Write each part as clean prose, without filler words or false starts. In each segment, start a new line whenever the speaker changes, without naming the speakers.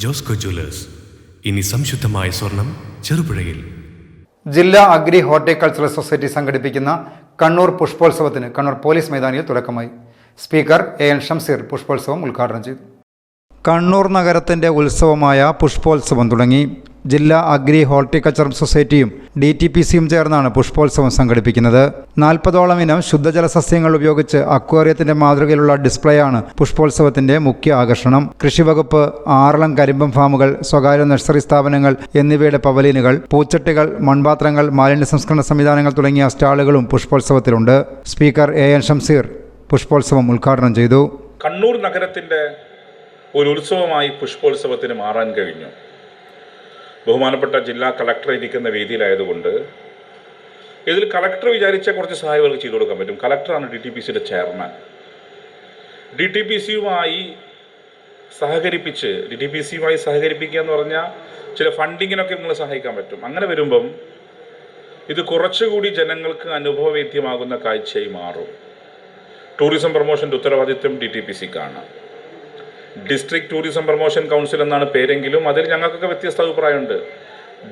Josco Jewellers. ഇനി സംശുദ്ധമായ സ്വർണം ചെറുപുഴയിൽ.
ജില്ലാ അഗ്രി ഹോർട്ടിക്കൾച്ചറൽ സൊസൈറ്റി സംഘടിപ്പിക്കുന്ന കണ്ണൂർ പുഷ്പോത്സവത്തിന് കണ്ണൂർ പോലീസ് മൈതാനിയിൽ തുടക്കമായി. സ്പീക്കർ AN ഷംസീർ പുഷ്പോത്സവം ഉദ്ഘാടനം ചെയ്തു. കണ്ണൂർ നഗരത്തിൻ്റെ ഉത്സവമായ പുഷ്പോത്സവം തുടങ്ങി. ജില്ലാ അഗ്രി ഹോർട്ടിക്കൾച്ചറൽ സൊസൈറ്റിയും DTPCയും ചേർന്നാണ് പുഷ്പോത്സവം സംഘടിപ്പിക്കുന്നത്. 40ഓളം ഇനം ശുദ്ധജല സസ്യങ്ങൾ ഉപയോഗിച്ച് അക്വേറിയത്തിന്റെ മാതൃകയിലുള്ള ഡിസ്പ്ലേയാണ് പുഷ്പോത്സവത്തിന്റെ മുഖ്യ ആകർഷണം. കൃഷിവകുപ്പ്, ആറളം കരിമ്പം ഫാമുകൾ, സ്വകാര്യ നഴ്സറി സ്ഥാപനങ്ങൾ എന്നിവയുടെ പവലിയനുകൾ, പൂച്ചട്ടികൾ, മൺപാത്രങ്ങൾ, മാലിന്യ സംസ്കരണ സംവിധാനങ്ങൾ തുടങ്ങിയ സ്റ്റാളുകളും പുഷ്പോത്സവത്തിലുണ്ട്. സ്പീക്കർ AN ഷംസീർ പുഷ്പോത്സവം ഉദ്ഘാടനം ചെയ്തു.
കണ്ണൂർ നഗരത്തിന്റെ ഒരു ഉത്സവമായി പുഷ്പോത്സവത്തിന് മാറാൻ കഴിഞ്ഞു. ബഹുമാനപ്പെട്ട ജില്ലാ കളക്ടർ ഇരിക്കുന്ന വേദിയിലായതുകൊണ്ട് ഇതിൽ കളക്ടർ വിചാരിച്ച കുറച്ച് സഹായങ്ങൾക്ക് ചെയ്തു കൊടുക്കാൻ പറ്റും. കളക്ടറാണ് DTPCയുടെ ചെയർമാൻ. DTPCയുമായി സഹകരിപ്പിക്കുക എന്ന് പറഞ്ഞാൽ ചില ഫണ്ടിങ്ങിനൊക്കെ നിങ്ങൾ സഹായിക്കാൻ പറ്റും. അങ്ങനെ വരുമ്പം ഇത് കുറച്ചുകൂടി ജനങ്ങൾക്ക് അനുഭവവേദ്യമാകുന്ന കാഴ്ചയായി മാറും. ടൂറിസം പ്രൊമോഷൻ്റെ ഉത്തരവാദിത്വം DTPCക്കാണ്. ഡിസ്ട്രിക്ട് ടൂറിസം പ്രൊമോഷൻ കൗൺസിൽ എന്നാണ് പേരെങ്കിലും അതിൽ ഞങ്ങൾക്കൊക്കെ വ്യത്യസ്ത അഭിപ്രായമുണ്ട്.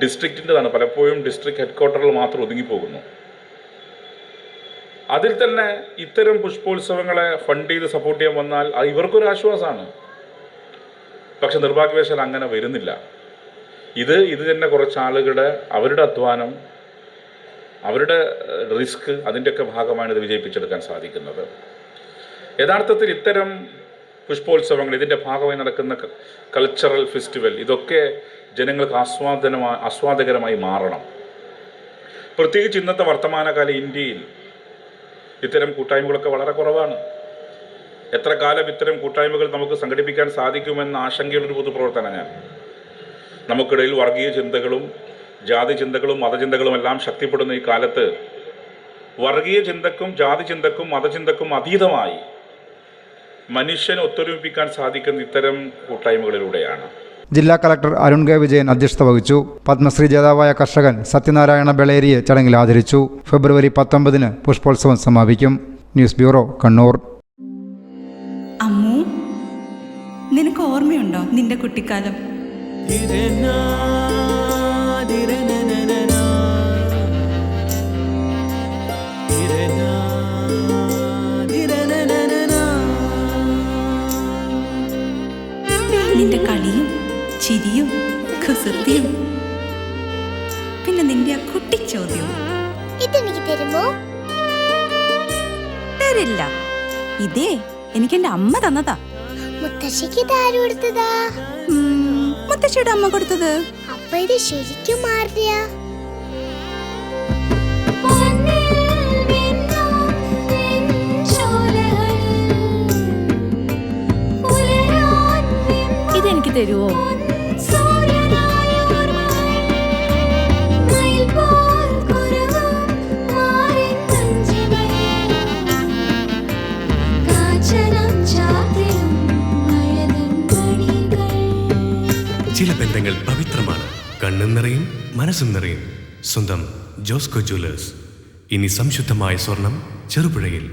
ഡിസ്ട്രിക്റ്റിൻ്റെതാണ്. പലപ്പോഴും ഡിസ്ട്രിക്ട് ഹെഡ്ക്വാർട്ടറിൽ മാത്രം ഒതുങ്ങിപ്പോകുന്നു. അതിൽ തന്നെ ഇത്തരം പുഷ്പോത്സവങ്ങളെ ഫണ്ട് ചെയ്ത് സപ്പോർട്ട് ചെയ്യാൻ വന്നാൽ ഇവർക്കൊരു ആശ്വാസമാണ്. പക്ഷെ നിർഭാഗ്യവശാൽ അങ്ങനെ വരുന്നില്ല. ഇത് തന്നെ കുറച്ച് ആളുകളുടെ അവരുടെ അധ്വാനം, അവരുടെ റിസ്ക്, അതിൻ്റെയൊക്കെ ഭാഗമാണ് ഇത് വിജയിപ്പിച്ചെടുക്കാൻ സാധിക്കുന്നത്. യഥാർത്ഥത്തിൽ ഇത്തരം പുഷ്പോത്സവങ്ങൾ, ഇതിൻ്റെ ഭാഗമായി നടക്കുന്ന കൾച്ചറൽ ഫെസ്റ്റിവൽ, ഇതൊക്കെ ജനങ്ങൾക്ക് ആസ്വാദകരമായി മാറണം. പ്രത്യേകിച്ച് ഇന്നത്തെ വർത്തമാനകാല ഇന്ത്യയിൽ ഇത്തരം കൂട്ടായ്മകളൊക്കെ വളരെ കുറവാണ്. എത്ര കാലം ഇത്തരം കൂട്ടായ്മകൾ നമുക്ക് സംഘടിപ്പിക്കാൻ സാധിക്കുമെന്ന ആശങ്കയുള്ളൊരു പൊതുപ്രവർത്തനം ഞാൻ. നമുക്കിടയിൽ വർഗീയ ചിന്തകളും ജാതി ചിന്തകളും മതചിന്തകളും എല്ലാം ശക്തിപ്പെടുന്ന ഈ കാലത്ത് വർഗീയ ചിന്തക്കും ജാതി ചിന്തക്കും മതചിന്തക്കും അതീതമായി മനുഷ്യനെ ഒത്തൊരുമിപ്പിക്കാൻ സാധിക്കുന്ന ഇത്തരം കൂട്ടായ്മകളിലൂടെയാണ്.
ജില്ലാ കളക്ടർ അരുൺ K. വിജയൻ അധ്യക്ഷത വഹിച്ചു. പത്മശ്രീ ജേതാവായ കർഷകൻ സത്യനാരായണ ബളേരിയെ ചടങ്ങിൽ ആദരിച്ചു. ഫെബ്രുവരി 19 പുഷ്പോത്സവം സമാപിക്കും. News bureau, Kannur.
അമ്മു, നിനക്ക് ഓർമ്മയുണ്ടോ നിന്റെ കുട്ടിക്കാലം? നിന്റെ കളിയും ചിരിയും കുസൃതിയും, പിന്നെ നിന്റെ ആ കുട്ടിച്ചോദ്യവും.
ഇതെനിക്ക് തരുമോ?
തരില്ല. ഇതേ എനിക്ക് എന്റെ അമ്മ തന്നതാ.
മുത്തശ്ശിക്ക് ആര് കൊടുത്തതാ?
മുത്തശ്ശിയുടെ അമ്മ കൊടുത്തത്.
അപ്പൊ ഇത് ശരിക്കും മാറിയ?
ഇതെനിക്ക് തരുവോ?
ചില ബന്ധങ്ങൾ പവിത്രമാണ്. കണ്ണും നിറയും മനസ്സും നിറയും. സ്വന്തം ജോസ്കോ ജ്വല്ലേഴ്സ്. ഇനി സംശുദ്ധമായ സ്വർണം ചെറുപുഴയിൽ.